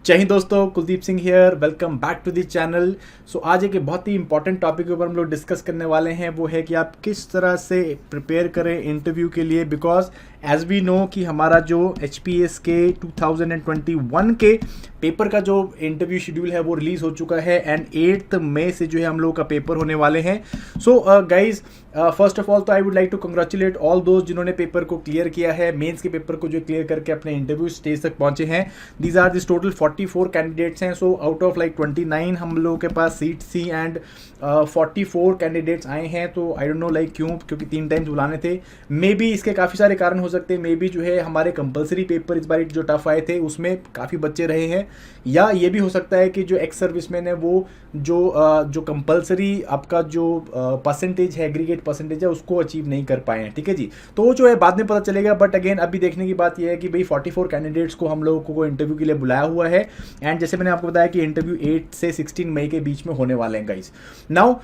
जय हिंद दोस्तों, Kuldeep Singh here. Welcome back to the channel. So आज एक बहुत ही इंपॉर्टेंट टॉपिक के ऊपर हम लोग डिस्कस करने वाले हैं। वो है कि आप किस तरह से प्रिपेयर करें इंटरव्यू के लिए। बिकॉज एज वी नो कि हमारा जो HPS के 2021 के पेपर का जो इंटरव्यू शेड्यूल है वो रिलीज़ हो चुका है एंड 8 मई से जो है हम लोग का पेपर होने वाले हैं। So guys, first of all तो I would like to congratulate all दोस्त जिन्होंने पेपर को क्लियर किया है, मेंस के पेपर को जो क्लियर करके अपने इंटरव्यू स्टेज तक पहुंचे हैं। These are this total 44 candidates हैं। सो आउट ऑफ लाइक 29 हम लोगों के पास सीट्स थी एंड 44 कैंडिडेट्स आए हैं। तो आई डोंट नो लाइक क्यों, क्योंकि 3 टाइम्स बुलाने थे। मे बी इसके काफ़ी सारे कारण हो सकते हैं। मे बी जो है हमारे कंपलसरी पेपर इस बार जो टफ आए थे उसमें काफ़ी बच्चे रहे हैं, या ये भी हो सकता है कि जो एक्स सर्विसमैन है वो जो कंपलसरी आपका जो परसेंटेज है, एग्रीगेट परसेंटेज है, उसको अचीव नहीं कर पाए हैं। ठीक है जी, तो वो जो है बाद में पता चलेगा। बट अगेन अभी देखने की बात यह है कि भाई 44 कैंडिडेट्स को हम लोगों को इंटरव्यू के लिए बुलाया हुआ है एंड जैसे मैंने आपको बताया कि इंटरव्यू 8 से 16 मई के बीच में होने वाले हैं गाइस। नाउ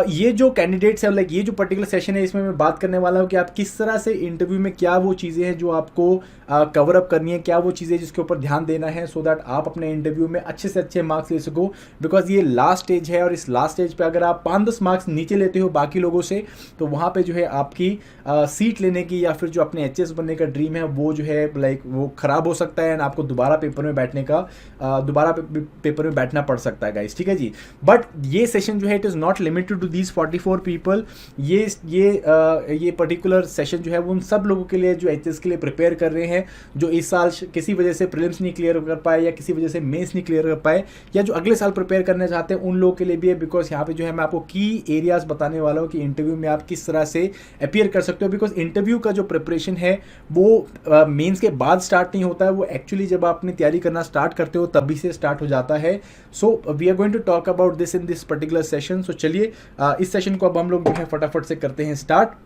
ये जो कैंडिडेट्स है, लाइक ये जो पर्टिकुलर सेशन है, इसमें मैं बात करने वाला हूँ कि आप किस तरह से इंटरव्यू में क्या वो चीज़ें हैं जो आपको कवर अप करनी है, क्या वो चीज़ें जिसके ऊपर ध्यान देना है, सो दैट आप अपने इंटरव्यू में अच्छे से अच्छे मार्क्स ले सको। बिकॉज ये लास्ट स्टेज है और इस लास्ट स्टेज पे अगर आप 5-10 मार्क्स नीचे लेते हो बाकी लोगों से, तो वहाँ पे जो है आपकी सीट लेने की या फिर जो अपने HS बनने का ड्रीम है वो जो है लाइक वो खराब हो सकता है एंड आपको दोबारा पेपर में बैठने का पेपर में बैठना पड़ सकता है गाइस। ठीक है जी, बट ये सेशन जो है it is not limited to these 44 people. ये पर्टिकुलर सेशन जो है वो उन सब लोगों के लिए जो HS के लिए प्रिपेयर कर रहे हैं, जो इस साल किसी वजह से प्रीलिम्स नहीं क्लियर कर पाए या किसी वजह से मेंस नहीं क्लियर कर पाए, या जो अगले साल प्रिपेयर करना चाहते हैं उन लोगों के लिए भी है। बिकॉज यहाँ पे जो है मैं आपको की एरियाज बताने वाला हूँ कि इंटरव्यू में आप किस तरह से अपीयर कर सकते हो। बिकॉज इंटरव्यू का जो प्रिपरेशन है वो मेंस के बाद स्टार्ट नहीं होता है, वो एक्चुअली जब आप अपनी तैयारी करना स्टार्ट करते हो तभी से स्टार्ट हो जाता है। So we are going to talk about this in this particular session. So चलिए इस सेशन को अब हम लोग जो है फटाफट से करते हैं स्टार्ट।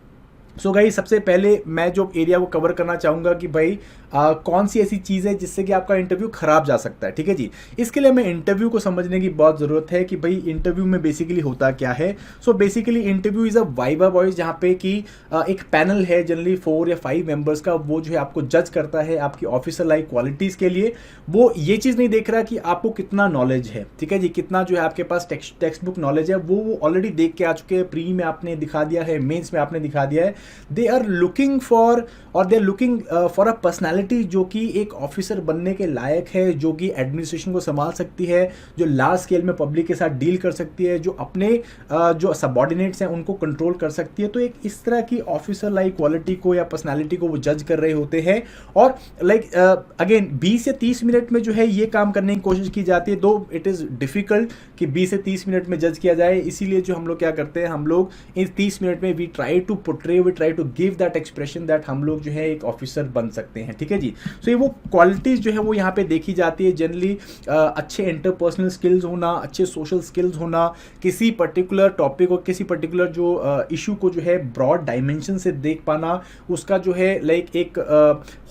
सो गाइस, सबसे पहले मैं जो एरिया को कवर करना चाहूँगा कि भाई कौन सी ऐसी चीज़ है जिससे कि आपका इंटरव्यू खराब जा सकता है। ठीक है जी, इसके लिए हमें इंटरव्यू को समझने की बहुत ज़रूरत है कि भाई इंटरव्यू में बेसिकली होता क्या है। So basically interview is a viva voice, जहाँ पे कि एक पैनल है जनरली 4 या 5 मेंबर्स का, वो जो है आपको जज करता है आपकी ऑफिसर लाइक क्वालिटीज़ के लिए। वो ये चीज़ नहीं देख रहा कि आपको कितना नॉलेज है, ठीक है जी, कितना जो है आपके पास टेक्स्ट बुक नॉलेज है, वो ऑलरेडी देख के आ चुके हैं। प्री में आपने दिखा दिया है, मेंस में आपने दिखा दिया है। They are looking for for a personality जो कि एक ऑफिसर बनने के लायक है, जो कि एडमिनिस्ट्रेशन को संभाल सकती है, जो लार्ज स्केल में पब्लिक के साथ डील कर सकती है, जो अपने जो सबॉर्डिनेट्स हैं उनको कंट्रोल कर सकती है। तो एक इस तरह की ऑफिसर लाइक क्वालिटी को या पर्सनैलिटी को वो जज कर रहे होते हैं। और लाइक अगेन 20 या 30 मिनट में जो है ये काम करने की कोशिश की जाती है, दो इट इज़ डिफिकल्ट कि 20 से 30 मिनट में जज किया जाए। इसीलिए जो हम लोग क्या करते हैं, हम लोग इन 30 मिनट में we try to give that expression that हम लोग जो है एक ऑफिसर बन सकते हैं। ठीक है जी, सो ये वो क्वालिटीज जो है वो यहाँ पे देखी जाती है जनरली। अच्छे इंटरपर्सनल स्किल्स होना, अच्छे सोशल स्किल्स होना, किसी पर्टिकुलर टॉपिक और किसी पर्टिकुलर जो इशू को जो है ब्रॉड डायमेंशन से देख पाना, उसका जो है लाइक एक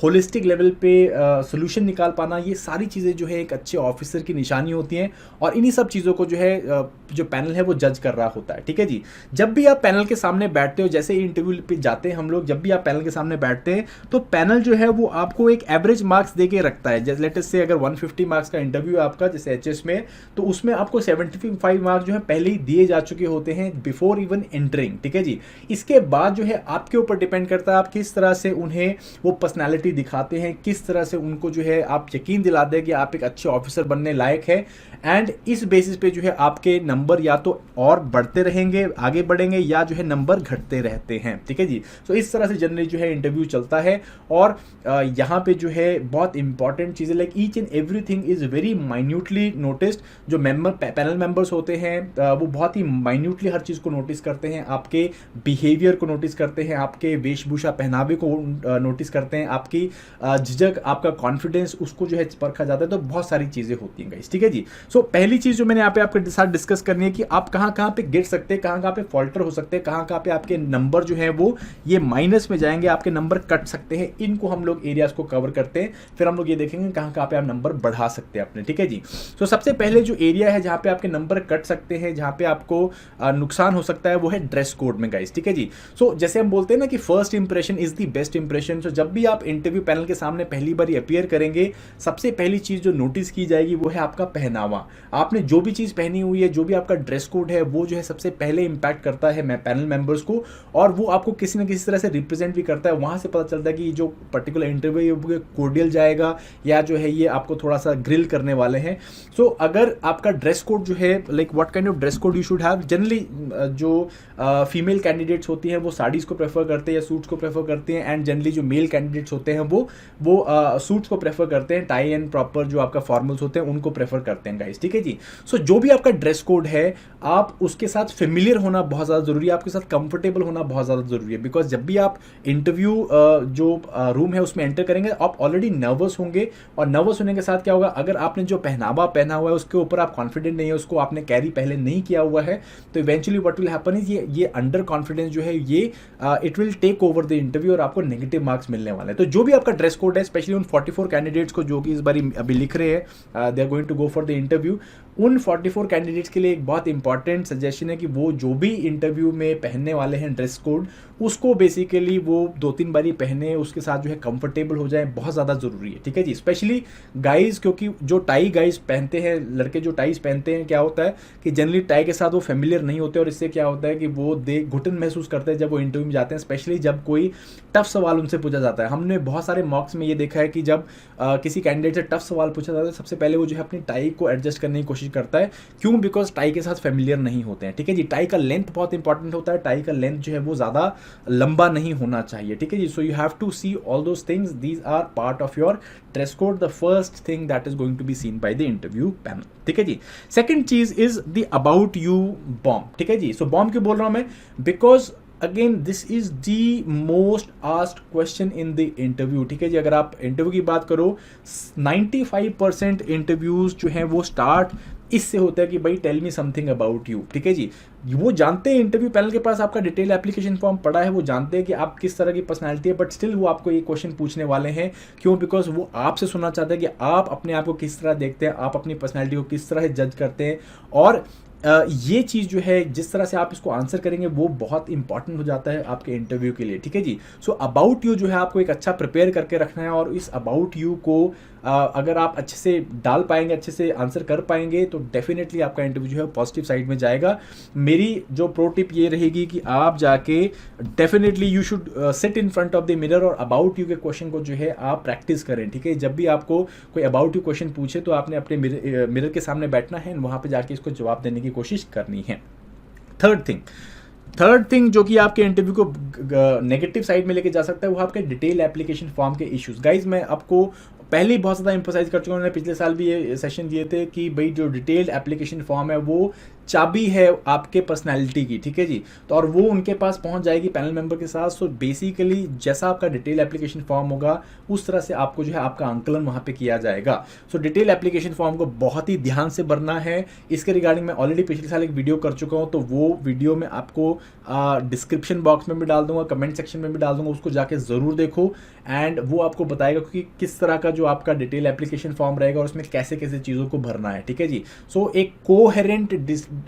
होलिस्टिक लेवल पे सोल्यूशन निकाल पाना, ये सारी चीज़ें जो है एक अच्छे ऑफिसर की निशानी होती हैं। और इन्हीं सब चीज़ों को जो है जो पैनल है वो जज कर रहा होता है। ठीक है जी, जब भी आप पैनल के सामने बैठते हो, जैसे इंटरव्यू पे जाते हैं हम लोग, जब भी आप पैनल के सामने बैठते हैं तो पैनल जो है वो आपको एक एवरेज मार्क्स दे के रखता है। जैसे लेटेस्ट से अगर 150 मार्क्स का इंटरव्यू है आपका जैसे HS में, तो उसमें आपको 75 मार्क्स जो है पहले ही दिए जा चुके होते हैं बिफोर इवन एंटरिंग। ठीक है जी, इसके बाद जो है आपके ऊपर डिपेंड करता है आप किस तरह से उन्हें वो पर्सनैलिटी दिखाते हैं, किस तरह से उनको जो है आप यकीन दिलाते हैं कि आप एक अच्छे ऑफिसर बनने लायक है। एंड इस बेसिस पे जो है आपके नंबर या तो और बढ़ते रहेंगे, आगे बढ़ेंगे, या जो है नंबर घटते रहते हैं। ठीक है जी, तो इस तरह से जनरली जो है इंटरव्यू चलता है। और यहाँ पे जो है बहुत इंपॉर्टेंट चीज़ें like each and everything is very minutely noticed. जो पैनल मेंबर्स होते हैं वो बहुत ही माइन्यूटली हर चीज़ को नोटिस करते हैं, आपके बिहेवियर को नोटिस करते हैं, आपके वेशभूषा पहनावे को नोटिस करते हैं, आपकी झिझक, आपका कॉन्फिडेंस, उसको जो है परखा जाता है। तो बहुत सारी चीज़ें होती हैं गाइस। ठीक है जी, सो पहली चीज़ जो मैंने यहाँ पे आपके साथ डिस्कस करनी है कि आप कहाँ पे गिर सकते हैं, कहाँ पे फॉल्टर हो सकते हैं, कहाँ पे आपके नंबर जो है वो ये माइनस में जाएंगे, आपके नंबर कट सकते हैं। इनको हम लोग एरियाज को कवर करते हैं, फिर हम लोग ये देखेंगे कहाँ कहाँ पे आप नंबर बढ़ा सकते हैं अपने, ठीक है जी। तो सबसे पहले जो एरिया है जहाँ पे आपके नंबर कट सकते हैं, जहाँ पे आपको नुकसान हो सकता है, वो है ड्रेस कोड में गाइस, ठीक है जी। सो जैसे हम बोलते हैं ना कि first impression is the best impression. So जब भी आप इंटरव्यू पैनल के सामने पहली बार अपियर करेंगे, सबसे पहली चीज जो नोटिस की जाएगी वो है आपका पहनावा। आपने जो भी चीज पहनी हुई है, जो भी आपका ड्रेस कोड है, वो जो है सबसे पहले इंपैक्ट करता है पैनल मेंबर्स को, और वो आपको किसी ना किसी तरह से रिप्रेजेंट भी करता है। वहां से पता चलता है कि जो पर्टिकुलर इंटरव्यू कोडियल जाएगा या जो है ये आपको थोड़ा सा ग्रिल करने वाले हैं। सो अगर आपका ड्रेस कोड जो है, like what kind of dress code you should have, generally जो फीमेल कैंडिडेट्स होती हैं वो साड़ीज को प्रेफर करते हैं या सूट्स को प्रेफर करते हैं, एंड जनरली जो मेल कैंडिडेट्स होते हैं वो सूट्स को प्रेफर करते हैं, टाई एंड प्रॉपर जो आपका फॉर्मल्स होते हैं उनको प्रेफर करते हैं गाइस, ठीक है जी। सो जो भी आपका ड्रेस कोड है, आप उसके साथ फेमिलियर होना बहुत ज़्यादा जरूरी है, आपके साथ कंफर्टेबल होना बहुत ज़्यादा जरूरी है, बिकॉज जब भी आप इंटरव्यू जो रूम है उसमें एंटर करेंगे, आप ऑलरेडी नर्वस होंगे, और नर्वस होने के साथ क्या होगा, अगर आपने जो पहनावा पहना हुआ है उसके ऊपर आप कॉन्फिडेंट नहीं है, उसको आपने कैरी पहले नहीं किया हुआ है, तो eventually what will happen is ये अंडर कॉन्फिडेंस जो है ये it will take over the interview और आपको नेगेटिव मार्क्स मिलने वाले हैं। तो जो भी आपका ड्रेस कोड है, स्पेशली उन 44 कैंडिडेट्स को जो कि इस बार अभी लिख रहे हैं, they are going to go for the interview, उन 44 कैंडिडेट्स के लिए एक बहुत इंपॉर्टेंट सजेशन है कि वो जो भी इंटरव्यू में पहनने वाले हैं ड्रेस कोड, उसको बेसिकली वो 2-3 बारी पहने, उसके साथ जो है कंफर्टेबल हो जाए, बहुत ज़्यादा ज़रूरी है, ठीक है जी। स्पेशली गाइज, क्योंकि जो टाई गाइज पहनते हैं, लड़के जो टाइज पहनते हैं, क्या होता है कि जनरली टाई के साथ वो फेमिलियर नहीं होते, और इससे क्या होता है कि वो घुटन महसूस करते हैं जब वो इंटरव्यू में जाते हैं, स्पेशली जब कोई टफ सवाल उनसे पूछा जाता है। हमने बहुत सारे मॉक्स में ये देखा है कि जब किसी कैंडिडेट से टफ सवाल पूछा जाता है, सबसे पहले वो जो है अपनी टाई को एडजस्ट करने की कोशिश करता है। क्यों? बिकॉज टाई के साथ फेमिलियर नहीं होते हैं, ठीक है जी। टाई का लेंथ बहुत इंपॉर्टेंट होता है, टाई का लेंथ जो है वो ज़्यादा लंबा नहीं होना चाहिए, ठीक है जी। So you have to see all those things, these are part of your dress code, the first thing that is going to be seen by the interview panel, ठीक है जी। सेकंड चीज is the about you bomb, ठीक है जी। सो bomb क्यों बोल रहा हूं मैं? Because again this is the most asked question in the interview, ठीक है जी। अगर आप इंटरव्यू की बात करो, 95% इंटरव्यूज जो हैं वो स्टार्ट इससे होता है कि भाई tell me something about you, ठीक है जी। वो जानते हैं, इंटरव्यू पैनल के पास आपका डिटेल एप्लीकेशन फॉर्म पड़ा है, वो जानते हैं कि आप किस तरह की पर्सनालिटी है, बट स्टिल वो आपको ये क्वेश्चन पूछने वाले हैं। क्यों? बिकॉज वो आपसे सुनना चाहते हैं कि आप अपने आप को किस तरह देखते हैं, आप अपनी पर्सनालिटी को किस तरह जज करते हैं, और ये चीज़ जो है जिस तरह से आप इसको आंसर करेंगे वो बहुत इंपॉर्टेंट हो जाता है आपके इंटरव्यू के लिए, ठीक है जी। सो अबाउट यू जो है आपको एक अच्छा प्रिपेयर करके रखना है, और इस अबाउट यू को अगर आप अच्छे से डाल पाएंगे, अच्छे से आंसर कर पाएंगे, तो डेफिनेटली आपका इंटरव्यू जो है पॉजिटिव साइड में जाएगा। मेरी जो प्रो टिप ये रहेगी कि आप जाके definitely you should sit in front of the mirror और अबाउट यू के क्वेश्चन को जो है आप प्रैक्टिस करें, ठीक है। जब भी आपको कोई अबाउट यू क्वेश्चन पूछे तो आपने अपने मिरर के सामने बैठना है, वहाँ पे जाके इसको जवाब देने की कोशिश करनी है। थर्ड थिंग जो कि आपके इंटरव्यू को नेगेटिव साइड में लेके जा सकता है, वो आपके डिटेल एप्लीकेशन फॉर्म के इश्यूज। गाइज मैं आपको पहले ही बहुत ज़्यादा एम्फोसाइज कर चुका हूँ, मैंने पिछले साल भी ये सेशन दिए थे कि भाई जो डिटेल्ड एप्लीकेशन फॉर्म है वो चाबी है आपके पर्सनालिटी की, ठीक है जी। तो और वो उनके पास पहुंच जाएगी पैनल मेंबर के साथ। सो बेसिकली जैसा आपका डिटेल एप्लीकेशन फॉर्म होगा उस तरह से आपको जो है आपका आंकलन वहाँ पे किया जाएगा। सो डिटेल एप्लीकेशन फॉर्म को बहुत ही ध्यान से भरना है। इसके रिगार्डिंग मैं ऑलरेडी पिछले साल एक वीडियो कर चुका हूँ, तो वो वीडियो मैं आपको डिस्क्रिप्शन बॉक्स में भी डाल दूंगा, कमेंट सेक्शन में भी डाल दूंगा, उसको जाके ज़रूर देखो, एंड वो आपको बताएगा कि किस तरह का जो आपका डिटेल एप्लीकेशन फॉर्म रहेगा और उसमें कैसे कैसे चीज़ों को भरना है, ठीक है जी। सो एक कोहेरेंट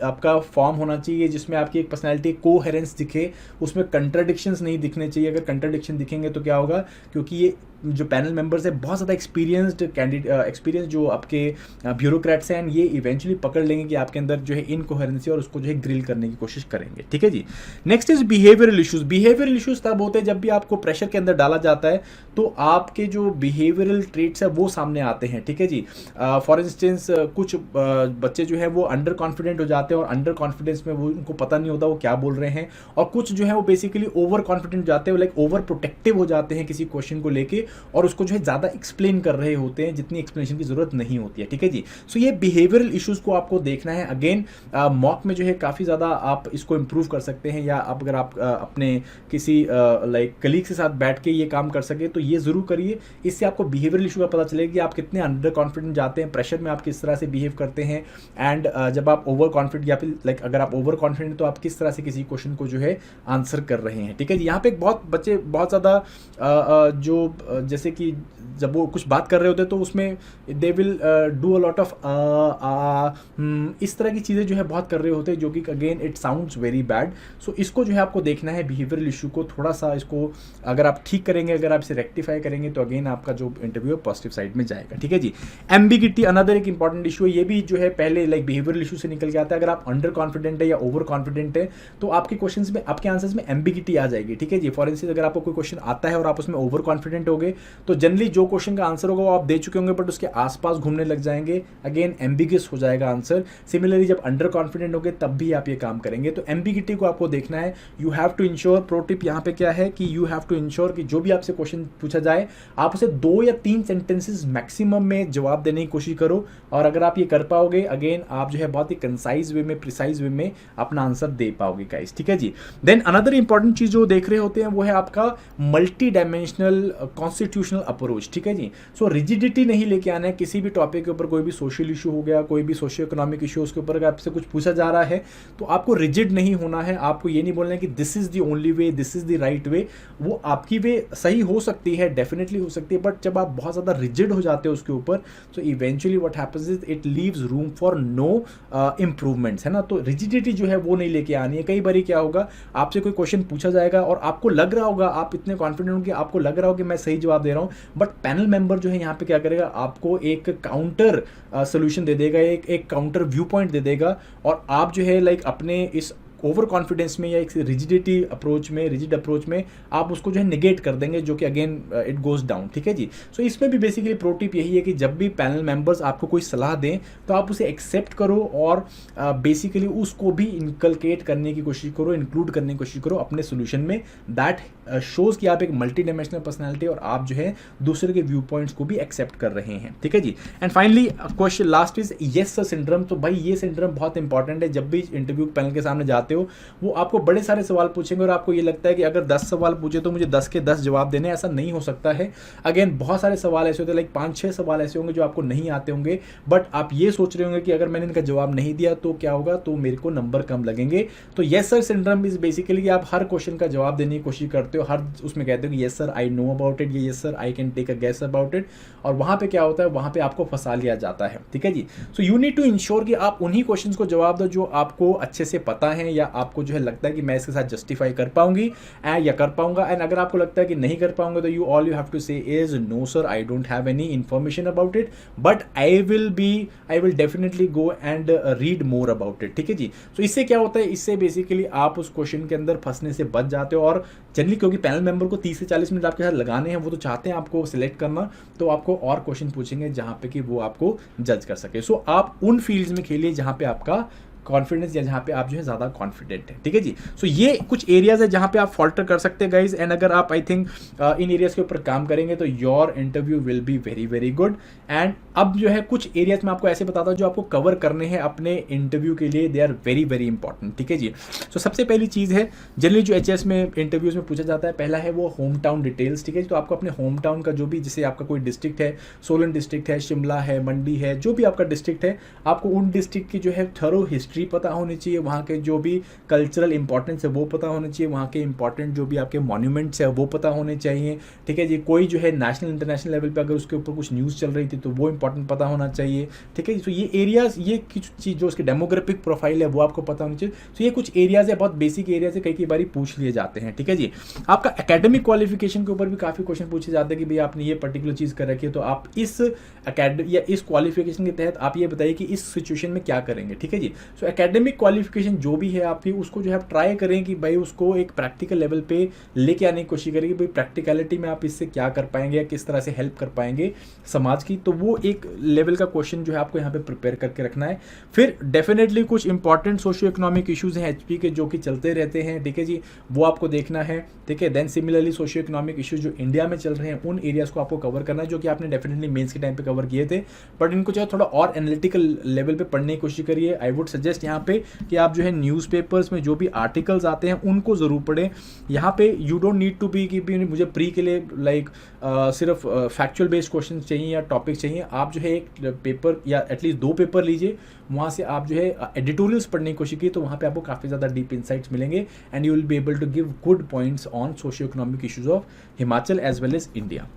आपका फॉर्म होना चाहिए जिसमें आपकी एक पर्सनैलिटी कोहेरेंस दिखे, उसमें कंट्राडिक्शंस नहीं दिखने चाहिए। अगर कंट्राडिक्शन दिखेंगे तो क्या होगा, क्योंकि ये जो पैनल मेंबर्स है बहुत ज़्यादा एक्सपीरियंस जो आपके ब्यूरोक्रेट्स हैं, ये इवेंचुअली पकड़ लेंगे कि आपके अंदर जो है इनकोहेरेंसी, और उसको जो है ग्रिल करने की कोशिश करेंगे, ठीक है जी। Next is behavioural issues. Behavioural issues तब होते हैं जब भी आपको प्रेशर के अंदर डाला जाता है तो आपके जो बिहेवियरल ट्रेट्स है वो सामने आते हैं, ठीक है जी। फॉर इंस्टेंस कुछ बच्चे जो है वो अंडर कॉन्फिडेंट हो जाते हैं, और अंडर कॉन्फिडेंस में वो उनको पता नहीं होता वो क्या बोल रहे हैं, और कुछ जो है वो बेसिकली ओवर कॉन्फिडेंट जाते हैं, लाइक ओवर प्रोटेक्टिव हो जाते हैं किसी क्वेश्चन को लेके, और उसको जो है ज़्यादा एक्सप्लेन कर रहे होते हैं जितनी एक्सप्लेनेशन की ज़रूरत नहीं होती है, ठीक है जी। सो ये बिहेवियरल इश्यूज़ को आपको देखना है। अगेन मॉक में जो है काफ़ी ज़्यादा आप इसको इम्प्रूव कर सकते हैं, या आप अगर आप अपने किसी लाइक कलीग के साथ बैठ के ये काम कर सके तो ये ज़रूर करिए। इससे आपको बिहेवियरल इशू का पता चलेगा कि आप कितने अंडर कॉन्फिडेंट जाते हैं, प्रेशर में आप किस तरह से बिहेव करते हैं, एंड जब आप ओवर कॉन्फिडेंट या फिर लाइक अगर आप ओवर कॉन्फिडेंट तो आप किस तरह से किसी क्वेश्चन को जो है आंसर कर रहे हैं, ठीक है जी। यहाँ पे बहुत बच्चे बहुत ज़्यादा जो जैसे कि जब वो कुछ बात कर रहे होते हैं तो उसमें they will do a lot of इस तरह की चीज़ें जो है बहुत कर रहे होते हैं, जो कि again it sounds very bad. So इसको जो है आपको देखना है, बिहेवियरल इशू को थोड़ा सा इसको अगर आप ठीक करेंगे, अगर आप इसे रेक्टिफाई करेंगे तो अगेन आपका जो इंटरव्यू है पॉजिटिव साइड में जाएगा, ठीक है जी। एम्बिगिटी अनदर एक इंपॉर्टेंट इशू है, ये भी जो है पहले लाइक बिहेवियरल इशू से निकल के आता है। अगर आप अंडर कॉन्फिडेंट है या ओवर कॉन्फिडेंट है तो आपके क्वेश्चंस में, आपके आंसर्स में एम्बिगिटी आ जाएगी, ठीक है जी। फॉर इंस्टेंस अगर आपको कोई क्वेश्चन आता है और आप उसमें ओवर कॉन्फिडेंट हो गए तो जनरली जो क्वेश्चन का आंसर होगा वो आप दे चुके होंगे बट उसके आसपास घूमने लग जाएंगे, अगेन एम्बिगियस हो जाएगा आंसर। सिमिलरली जब अंडर कॉन्फिडेंट होगे तब भी आप ये काम करेंगे, तो एम्बिगिटी को आपको देखना है। You have to ensure, pro tip यहाँ पे क्या है कि यू हैव टू इंश्योर कि जो भी आपसे क्वेश्चन पूछा जाए आप उसे 2 या 3 सेंटेंसेस मैक्सिमम में जवाब देने की कोशिश करो, और अगर आप ये कर पाओगे अगेन आप जो है बहुत ही कंसाइज वे में, प्रिसाइज वे में अपना आंसर दे पाओगे गाइस, ठीक है जी। देन अनदर इंपॉर्टेंट चीज जो देख रहे होते हैं वो है आपका मल्टी डायमेंशनल कॉन्स्टिट्यूशनल अप्रोच, ठीक है जी। सो रिजिडिटी नहीं लेके आना है किसी भी टॉपिक के ऊपर। कोई भी सोशल इशू हो गया, कोई भी सोशियो इकोनॉमिक इशू, उसके ऊपर अगर आपसे कुछ पूछा जा रहा है तो आपको रिजिड नहीं होना है। आपको ये नहीं बोलना है कि this is the only way, this is the right way. वो आपकी वे सही हो सकती है, डेफिनेटली हो सकती है, बट जब आप बहुत ज़्यादा रिजिड हो जाते हो उसके ऊपर तो eventually what happens is it leaves room for no improvements, है ना। तो रिजिडिटी जो है वो नहीं लेके आनी है। कई बार क्या होगा, आपसे कोई क्वेश्चन पूछा जाएगा और आपको लग रहा होगा, आप इतने कॉन्फिडेंट होंगे, आपको लग रहा होगा कि मैं सही जवाब दे रहा हूँ, बट पैनल मेंबर जो है यहाँ पे क्या करेगा, आपको एक काउंटर सोल्यूशन दे देगा, एक काउंटर व्यू पॉइंट दे देगा, और आप जो है लाइक अपने इस ओवर कॉन्फिडेंस में या एक रिजिडिटी अप्रोच में, रिजिड अप्रोच में आप उसको जो है निगेट कर देंगे, जो कि अगेन इट गोज डाउन, ठीक है जी। सो इसमें भी बेसिकली प्रो टिप यही है कि जब भी पैनल मेंबर्स आपको कोई सलाह दें तो आप उसे एक्सेप्ट करो और बेसिकली उसको भी इनकलकेट करने की कोशिश करो, इंक्लूड करने की कोशिश करो अपने सोल्यूशन में। दैट शोज कि आप एक मल्टी डायमेंशनल पर्सनैलिटी और आप जो है दूसरे के व्यू पॉइंट्स को भी एक्सेप्ट कर रहे हैं, ठीक है जी। And finally question last is yes sir syndrome. तो भाई ये सिंड्रोम बहुत इंपॉर्टेंट है। जब भी इंटरव्यू पैनल के सामने जाते हो वो आपको बड़े सारे सवाल पूछेंगे और आपको ये लगता है कि अगर 10 सवाल पूछे तो मुझे 10 के 10 जवाब देने, ऐसा नहीं हो सकता है। अगेन बहुत सारे सवाल ऐसे होते हैं, लाइक 5-6 सवाल ऐसे होंगे जो आपको नहीं आते होंगे, बट आप ये सोच रहे होंगे कि अगर मैंने इनका जवाब नहीं दिया तो क्या होगा, तो मेरे को नंबर कम लगेंगे। तो yes sir syndrome is basically कि आप हर क्वेश्चन का जवाब देने की कोशिश करते हो, हर उसमें कहते हो कि yes sir I know about it, ये yes sir I can take a guess about it, और वहां पे क्या होता है, वहां पे आपको फंसा लिया जाता है, ठीक है जी। So you need to ensure कि आप उन्हीं क्वेश्चंस को जवाब दो जो आपको अच्छे से पता है, या आपको जो है लगता है कि मैं इसके साथ जस्टिफाई कर पाऊंगी या कर पाऊंगा। एंड अगर आपको लगता है कि नहीं कर पाऊंगा तो you have to say is no sir I don't have any information about it, but I will definitely go and read more about it, ठीक है जी। सो इससे क्या होता है, इससे बेसिकली आप उस क्वेश्चन के अंदर फंसने से बच जाते हो। और जनरली क्योंकि पैनल मेंबर को 30 से 40 मिनट आपके साथ लगाने हैं, वो तो चाहते हैं आपको सिलेक्ट करना, तो आपको और क्वेश्चन पूछेंगे जहां पे कि वो आपको जज कर सके। सो आप उन फील्ड्स में खेलिए जहां पे आपका कॉन्फिडेंस या जहाँ पे आप जो है ज़्यादा कॉन्फिडेंट है, ठीक है जी। सो ये कुछ एरियाज है जहाँ पे आप फॉल्टर कर सकते हैं गाइज, एंड अगर आप आई थिंक इन एरियाज के ऊपर काम करेंगे तो your interview will be very very good. And अब जो है कुछ एरियाज में आपको ऐसे बताता हूँ जो आपको कवर करने हैं अपने इंटरव्यू के लिए, they are very very important, ठीक है जी। सो सबसे पहली चीज़ है जनरली जो HS में इंटरव्यूज में पूछा जाता है, पहला है वो होम टाउन डिटेल्स, ठीक है। तो आपको अपने होम टाउन का जो भी, जैसे आपका कोई डिस्ट्रिक्ट है, सोलन डिस्ट्रिक्ट है, शिमला है, मंडी है, जो भी आपका डिस्ट्रिक्ट है, आपको उन डिस्ट्रिक्ट की जो है थरो हिस्ट्री पता होनी चाहिए, वहाँ के जो भी कल्चरल इंपॉर्टेंस है वो पता होने चाहिए, वहाँ के इंपॉर्टेंट जो भी आपके मॉन्यूमेंट्स है वो पता होने चाहिए, ठीक है जी। कोई जो है नेशनल इंटरनेशनल लेवल पे अगर उसके ऊपर कुछ न्यूज़ चल रही थी तो वो इंपॉर्टेंट पता होना चाहिए, ठीक है। तो ये एरियाज, ये कुछ चीज़ जो उसकी डेमोग्राफिक प्रोफाइल है वो आपको पता होनी चाहिए। तो ये कुछ एरियाज है, बहुत बेसिक एरियाज है, कई बार पूछ लिए जाते हैं, ठीक है जी। आपका एकेडमिक क्वालिफिकेशन के ऊपर भी काफ़ी क्वेश्चन पूछे जाते हैं कि भैया आपने ये पर्टिकुलर चीज़ कर रखी है, तो आप इस या इस क्वालिफिकेशन के तहत आप ये बताइए कि इस सिचुएशन में क्या करेंगे, ठीक है जी। सो सो एकेडमिक क्वालिफिकेशन जो भी है आपकी, उसको जो है आप ट्राई करें कि भाई उसको एक प्रैक्टिकल लेवल पे लेके आने की कोशिश करें कि भाई प्रैक्टिकलिटी में आप इससे क्या कर पाएंगे या किस तरह से हेल्प कर पाएंगे समाज की। तो वो एक लेवल का क्वेश्चन जो है आपको यहाँ पे प्रिपेयर करके रखना है। फिर डेफिनेटली कुछ इंपॉर्टेंट सोशियो इकोनॉमिक इशूज़ हैं एचपी के जो कि चलते रहते हैं, ठीक है जी, वो आपको देखना है, ठीक है। Then similarly socio economic issues जो इंडिया में चल रहे हैं उन एरियाज़ को आपको कवर करना है, जो कि आपने डेफिनेटली मेंस के टाइम पे कवर किए थे, बट इनको जो है थोड़ा और एनालिटिकल लेवल पे पढ़ने की कोशिश करिए। आई वुड सजेस्ट यहाँ पे कि आप जो है न्यूज़पेपर्स में जो भी आर्टिकल्स आते हैं उनको ज़रूर पढ़ें। यहाँ पे you don't need to be कि मुझे प्री के लिए लाइक सिर्फ फैक्चुअल बेस्ड क्वेश्चन चाहिए या टॉपिक चाहिए। आप जो है एक पेपर या एटलीस्ट 2 पेपर लीजिए, वहाँ से आप जो है एडिटोरियल्स पढ़ने की कोशिश कीजिए, तो वहाँ पे आपको काफ़ी ज़्यादा डीप इंसाइट्स मिलेंगे and you will be able to give good points on socio economic issues of Himachal as well as India,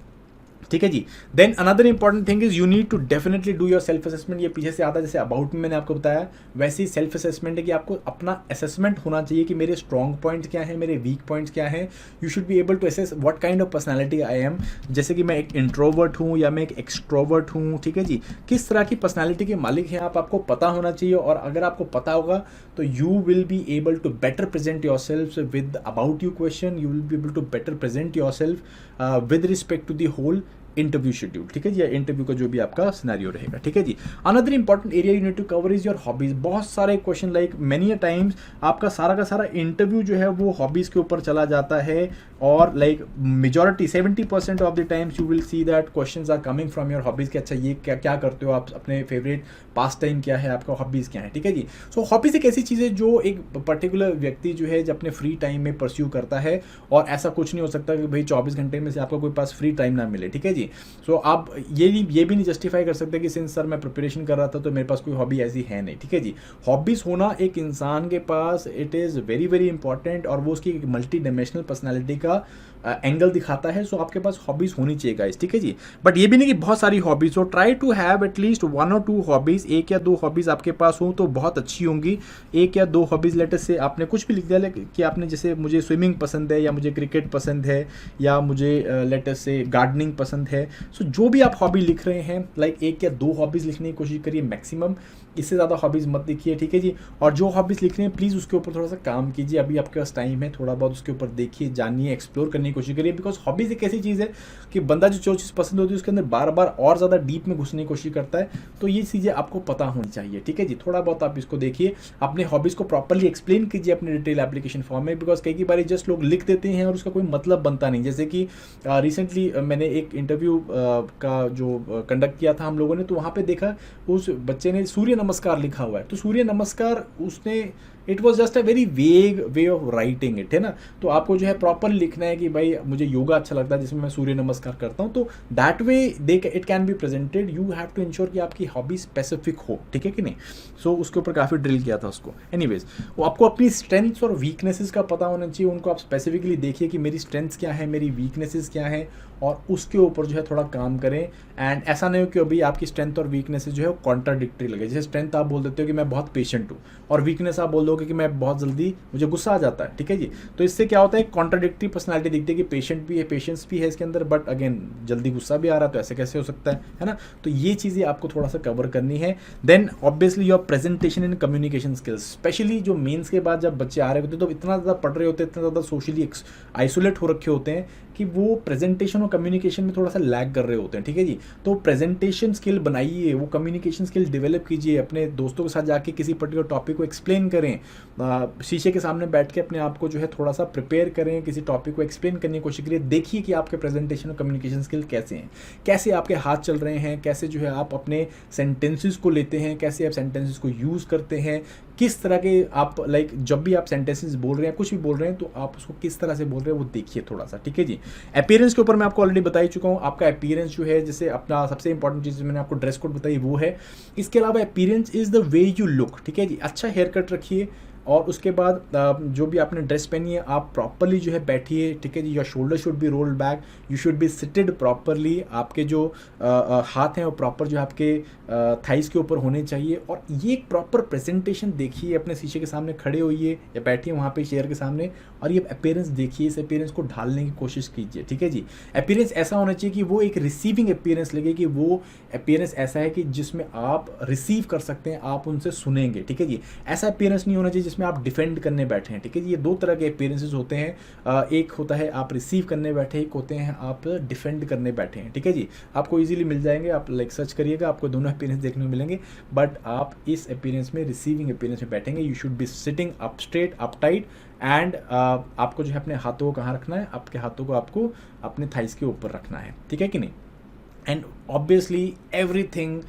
ठीक है जी। Then another important thing is you need to definitely do your self assessment. ये पीछे से आता है, जैसे about में मैंने आपको बताया, वैसे ही सेल्फ असेसमेंट है कि आपको अपना असेसमेंट होना चाहिए कि मेरे स्ट्रॉन्ग पॉइंट्स क्या हैं, मेरे वीक पॉइंट्स क्या हैं। You should be able to assess what kind of personality I am, जैसे कि मैं एक इंट्रोवर्ट हूँ या मैं एक एक्सट्रोवर्ट हूँ, ठीक है जी। किस तरह की पर्सनैलिटी के मालिक हैं आपको पता होना चाहिए, और अगर आपको पता होगा तो you will be able to better present yourself with about you question, you will be able to better present yourself with respect to the whole interview schedule, ठीक है जी, या इंटरव्यू का जो भी आपका सिनेरियो रहेगा, ठीक है जी। Another important area you need to cover is your hobbies. बहुत सारे question like many a times आपका सारा का सारा इंटरव्यू जो है वो हॉबीज के ऊपर चला जाता है, और like majority 70% of the times you will see that questions are coming from your hobbies कि अच्छा ये क्या क्या करते हो आप, अपने फेवरेट पास टाइम क्या है, आपका हॉबीज क्या है, ठीक है जी। सो हॉबीज एक ऐसी चीज़ है जो एक पर्टिकुलर व्यक्ति जो है जब अपने फ्री टाइम में परस्यू करता है, और ऐसा कुछ नहीं हो सकता कि भाई 24 घंटे में से आपको कोई पास फ्री टाइम ना मिले, ठीक है जी। सो आप ये भी नहीं जस्टिफाई कर सकते कि सिंस सर मैं प्रिपरेशन कर रहा था तो मेरे पास कोई हॉबी ऐसी है नहीं, ठीक है जी। हॉबीज होना एक इंसान के पास it is very very important, और वो उसकी मल्टी डायमेंशनल पर्सनैलिटी का एंगल दिखाता है। सो आपके पास हॉबीज होनी चाहिए गाइस, ठीक है जी। बट ये भी नहीं कि बहुत सारी हॉबीज हो, try to have at least 1 or 2 hobbies. 1 या 2 हॉबीज आपके पास हो तो बहुत अच्छी होंगी। 1 या 2 हॉबीज, लेटर से आपने कुछ भी लिख दिया कि आपने जैसे मुझे स्विमिंग पसंद है, या मुझे क्रिकेट पसंद है, या मुझे लेटर से गार्डनिंग पसंद है। सो जो भी आप हॉबी लिख रहे हैं, लाइक 1 या 2 हॉबीज लिखने की कोशिश करिए मैक्सिमम, इससे ज़्यादा हॉबीज मत लिखिए, ठीक है जी। और जो हॉबीज लिख रहे हैं प्लीज़ उसके ऊपर थोड़ा सा काम कीजिए, अभी आपके पास टाइम है, थोड़ा बहुत उसके ऊपर देखिए, जानिए, एक्सप्लोर करने की कोशिश करिए। बिकॉज हॉबीज एक ऐसी चीज़ है कि बंदा जो चीज़ पसंद होती है उसके अंदर बार बार और ज़्यादा डीप में घुसने की कोशिश करता है। तो ये चीज़ें आपको पता होनी चाहिए, ठीक है जी। थोड़ा बहुत आप इसको देखिए, अपने हॉबीज़ को प्रॉपरली एक्सप्लेन कीजिए अपने डिटेल एप्लीकेशन फॉर्म में, बिकॉज कई बार जस्ट लोग लिख देते हैं और उसका कोई मतलब बनता नहीं। जैसे कि रिसेंटली मैंने एक इंटरव्यू का जो कंडक्ट किया था हम लोगों ने, तो वहाँ पे देखा उस बच्चे ने सूर्य नमस्कार लिखा हुआ है, तो सूर्य नमस्कार उसने it was just a very vague way of writing it, है ना। तो आपको जो है प्रॉपर लिखना है कि भाई मुझे योगा अच्छा लगता है जिसमें मैं सूर्य नमस्कार करता हूँ, तो that way it can be presented. You have to ensure कि आपकी हॉबी स्पेसिफिक हो, ठीक है कि नहीं। सो उसके ऊपर काफ़ी ड्रिल किया था उसको। एनीवेज, वो आपको अपनी स्ट्रेंथ्स और वीकनेसेस का पता होना चाहिए, उनको आप स्पेसिफिकली देखिए कि मेरी स्ट्रेंथ्स क्या है, मेरी वीकनेसेस क्या है, और उसके ऊपर जो है थोड़ा काम करें। एंड ऐसा नहीं हो कि अभी आपकी स्ट्रेंथ और वीकनेसेस जो है वो कॉन्ट्राडिक्टरी लगे। जैसे स्ट्रेंथ आप बोल देते हो कि मैं बहुत पेशेंट हूँ, और वीकनेस आप बोल दोगे कि मैं बहुत जल्दी मुझे गुस्सा आ जाता है, ठीक है जी। तो इससे क्या होता है, कॉन्ट्राडिक्टरी पर्सनालिटी दिखती है कि पेशेंट भी है, पेशेंस भी है इसके अंदर, बट अगेन जल्दी गुस्सा भी आ रहा है, तो ऐसे कैसे हो सकता है ना। तो ये चीज़ें आपको थोड़ा सा कवर करनी है। Then obviously your presentation and communication skills, specially जो मेंस के बाद जब बच्चे आ रहे होते हैं तो इतना ज़्यादा पढ़ रहे होते हैं, इतना ज़्यादा सोशली आइसोलेट हो रखे होते हैं कि वो प्रेजेंटेशन और कम्युनिकेशन में थोड़ा सा लैग कर रहे होते हैं, ठीक है जी। तो प्रेजेंटेशन स्किल बनाइए, वो कम्युनिकेशन स्किल डेवलप कीजिए, अपने दोस्तों के साथ जाके किसी पर्टिकुलर टॉपिक को एक्सप्लेन करें, शीशे के सामने बैठ के अपने आप को जो है थोड़ा सा प्रिपेयर करें, किसी टॉपिक को एक्सप्लेन करने की कोशिश करिए। देखिए कि आपके प्रेजेंटेशन और कम्युनिकेशन स्किल कैसे हैं, कैसे आपके हाथ चल रहे हैं, कैसे जो है आप अपने सेंटेंसेस को लेते हैं, कैसे आप सेंटेंसेस को यूज़ करते हैं, किस तरह के आप लाइक जब भी आप सेंटेंसेस बोल रहे हैं, कुछ भी बोल रहे हैं, तो आप उसको किस तरह से बोल रहे हैं वो देखिए थोड़ा सा, ठीक है जी। अपीयरेंस के ऊपर मैं आपको ऑलरेडी बता ही चुका हूँ। आपका अपीयरेंस जो है, जैसे अपना सबसे इंपॉर्टेंट चीज़ मैंने आपको ड्रेस कोड बताई वो है। इसके अलावा appearance is the way you look, ठीक है जी। अच्छा हेयर कट रखिए, और उसके बाद जो भी आपने ड्रेस पहनी है आप प्रॉपरली जो है बैठिए, ठीक है जी। Your shoulder should be rolled back, you should be seated properly, आपके जो हाथ हैं वो प्रॉपर जो है आपके थाइस के ऊपर होने चाहिए। और ये एक प्रॉपर प्रेजेंटेशन देखिए, अपने शीशे के सामने खड़े होइए या बैठिए वहाँ पे चेयर के सामने, और ये अपीयरेंस देखिए, इस अपीयरेंस को ढालने की कोशिश कीजिए, ठीक है जी। अपीयरेंस ऐसा होना चाहिए कि वो एक रिसीविंग अपीयरेंस लगे, कि वो अपीयरेंस ऐसा है कि जिसमें आप रिसीव कर सकते हैं, आप उनसे सुनेंगे, ठीक है जी। ऐसा अपीयरेंस नहीं होना चाहिए जिसमें आप डिफेंड करने बैठे हैं, ठीक है जी। ये दो तरह के अपीयरेंसेस होते हैं, एक होता है आप रिसीव करने बैठे, एक होते हैं आप डिफेंड करने बैठे हैं, ठीक है जी। आपको इजीली मिल जाएंगे, आप लाइक सर्च करिएगा, आपको दोनों अपीयरेंस देखने को मिलेंगे, बट आप इस अपीयरेंस में, रिसीविंग अपीयरेंस में बैठेंगे। You should be sitting up straight, up tight, and आपको जो है अपने हाथों को कहाँ रखना है, आपके हाथों को आपको अपने थाइस के ऊपर रखना है, ठीक है कि नहीं। And obviously everything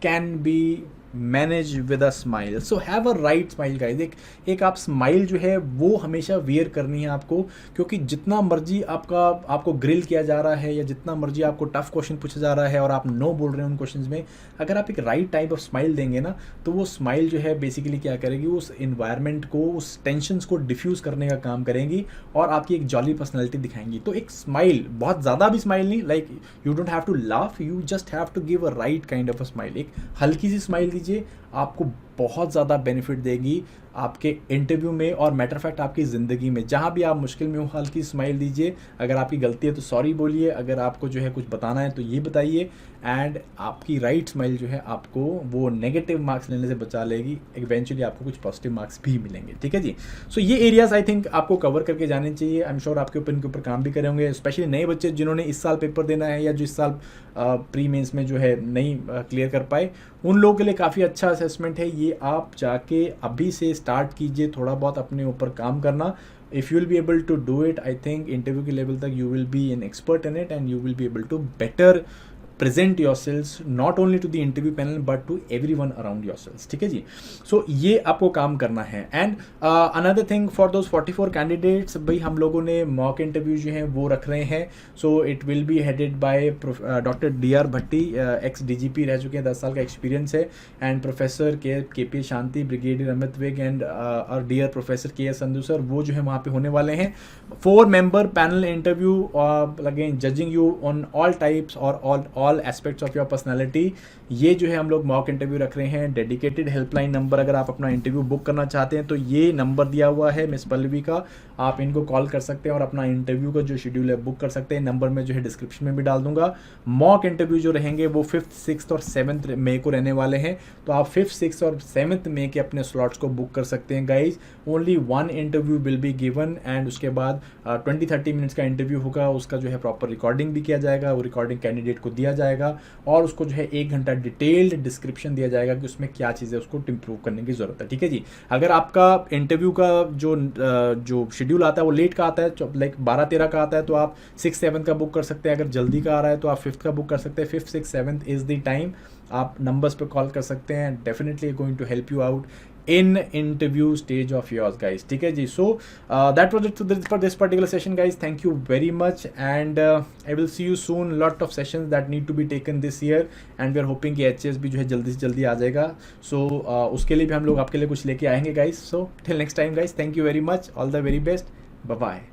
can be manage with a smile, so have a right smile guys. एक आप स्माइल जो है वो हमेशा वियर करनी है आपको, क्योंकि जितना मर्जी आपको ग्रिल किया जा रहा है या जितना मर्जी आपको टफ क्वेश्चन पूछा जा रहा है और आप नो बोल रहे हैं उन क्वेश्चंस में, अगर आप एक राइट टाइप ऑफ स्माइल देंगे ना, तो वो स्माइल जो है बेसिकली क्या करेगी, उस इन्वायरमेंट को, उस टेंशन्स को डिफ्यूज़ करने का काम करेंगी और आपकी एक जॉली पर्सनैलिटी दिखाएंगी। तो एक स्माइल, बहुत ज़्यादा भी स्माइल नहीं, like you don't have to laugh, you just have to give a right kind of a smile. एक हल्की सी स्माइल दीजिए, आपको बहुत ज़्यादा बेनिफिट देगी आपके इंटरव्यू में, और मैटर फैक्ट आपकी ज़िंदगी में। जहाँ भी आप मुश्किल में हो, हल्की स्माइल दीजिए। अगर आपकी गलती है तो सॉरी बोलिए, अगर आपको जो है कुछ बताना है तो ये बताइए, एंड आपकी राइट स्माइल जो है आपको वो नेगेटिव मार्क्स लेने से बचा लेगी। इवेंचुअली आपको कुछ पॉजिटिव मार्क्स भी मिलेंगे, ठीक है जी। सो ये एरियाज आई थिंक आपको कवर करके जाने चाहिए। आई एम श्योर आपके ऊपर इनके ऊपर काम भी करे होंगे, स्पेशली नए बच्चे जिन्होंने इस साल पेपर देना है या जो इस साल प्री मेंस में जो है नहीं क्लियर कर पाए, उन लोगों के लिए काफ़ी अच्छा असेसमेंट है ये। आप जाके अभी से स्टार्ट कीजिए थोड़ा बहुत अपने ऊपर काम करना। If you will be able to do it, I think interview के लेवल तक you will be an expert in it, and you will be able to better present yourselves not only to the interview panel but to everyone around yourselves, ठीक है जी। सो ये आपको काम करना है। And another thing for those 44 candidates, भाई हम लोगों ने मॉक इंटरव्यू जो है वो रख रहे हैं। So it will be headed by doctor DR Bhatti, ex DGP रह चुके हैं, 10 साल का एक्सपीरियंस है, and professor KP Shanti, brigadier Amit Vig, and और dear professor KS Sandhu sir, वो जो है वहाँ पे होने वाले हैं। 4 member panel interview, again judging you on all types और all aspects of your personality. ये जो है हम लोग मॉक इंटरव्यू रख रहे हैं। डेडिकेटेड हेल्पलाइन नंबर, अगर आप अपना इंटरव्यू बुक करना चाहते हैं तो ये नंबर दिया हुआ है मिस पल्लवी का, आप इनको कॉल कर सकते हैं और अपना इंटरव्यू का जो शेड्यूल है बुक कर सकते हैं। नंबर में जो है डिस्क्रिप्शन में भी डाल दूंगा। मॉक इंटरव्यू जो रहेंगे वो 5th, 6th और 7th मई को रहने वाले हैं, तो आप 5th, 6th और 7th मई के अपने स्लॉट्स को बुक कर सकते हैं guys. Only 1 interview will be given, and उसके बाद 20-30 मिनट्स का इंटरव्यू होगा, उसका जो है प्रॉपर रिकॉर्डिंग भी किया जाएगा, वो रिकॉर्डिंग कैंडिडेट को दिया जाएगा और उसको जो है 1 घंटा डिटेल्ड डिस्क्रिप्शन दिया जाएगा कि उसमें क्या चीज़ें उसको इम्प्रूव करने की ज़रूरत है, ठीक है जी। अगर आपका इंटरव्यू का जो शेड्यूल आता है वो लेट का आता है, लाइक 12-13 का आता है, तो आप 6-7 का बुक कर सकते हैं। अगर जल्दी का आ रहा है तो आप 5th का बुक कर सकते हैं। 5th, 6th, 7th is the time. आप नंबर्स पे कॉल कर सकते हैं, definitely going to help you out in interview stage of yours guys, ठीक है जी। So that was it for this particular session guys. Thank you very much, and I will see you soon. Lot of sessions that need to be taken this year, and we are hoping कि HS भी जो है जल्दी से जल्दी आ जाएगा। So उसके लिए भी हम लोग आपके लिए कुछ लेके आएंगे guys. So till next time guys, thank you very much, all the very best, bye bye।